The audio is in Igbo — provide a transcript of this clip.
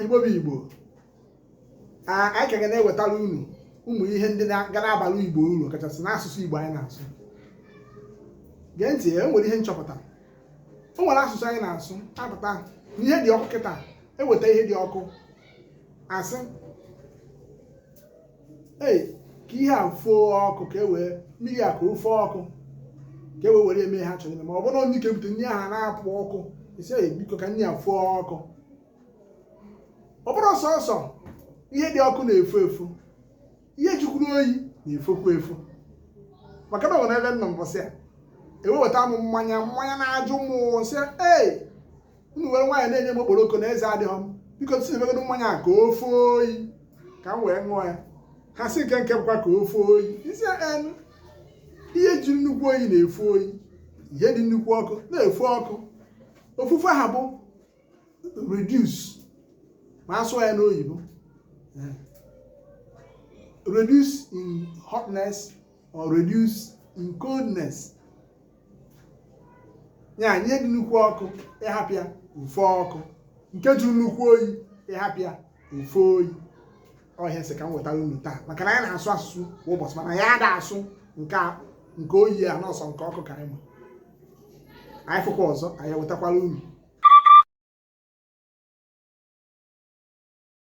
Igbo bụ Igbo, anyị ka ga na-ewetara unu ụmụ ihe ndị ga na-abalị Igbo uru, kachasị n'asụsụ Igbo anyị na-asụ. Gee ntị, e nwere ihe nchọpụtara. O nwere asụsụ anyị na-asụ apụta ihe dị ọkụ kịta, eweta ihe dị ọkụ asị ei ka ihe a foo ọkụ, ka e wee mmiri a ka o foo ọkụ, ka e wee were eme ha chọrọ ime. Ma ọ bụrụ na onye ike bute nri ahụ na-apụ ọkụ, isi biko ka nri a foo ọkụ. Ọ bụrụ sọsọ ihe dị ọkụ na-efu efu, ihe jukwuru oyi na-efokwa efu. Maka na nwere ebe nọ mbọsị a eweweta m mmanya na-ajụ mmụọ sị unu were nwaanyị na-enye m okporoko na eze adịghị m, biko tinyebegoro mmanya ka o foo oyi ka m wee ṅụọ ya. Ha sị nke bụkwa ka o foo oyi. Isi ihe ji nnukwu oyi na-efu oyi, ihe dị nnukwu ọkụ na-efu ọkụ. Ofufe ha bụ reduce, ma asụọ ya n'oyibo, reduce in hotness or reduce in coldness. Ya ihe dị nnukwu ọkụ ịhapịa ufe ọkụ, nke jụ nnukwu oyi ịhapịa ufe oyi. Ọhịa sị ka m wetara unu taa, maka na anyị na-asụ asụsụ kwa ụbọchị, mana ya ada asụ nke oyi a nọọsọ nke ọkụ ka anyị ma. Anyị fụkwa ọzọ, anyị ewetakwara unu.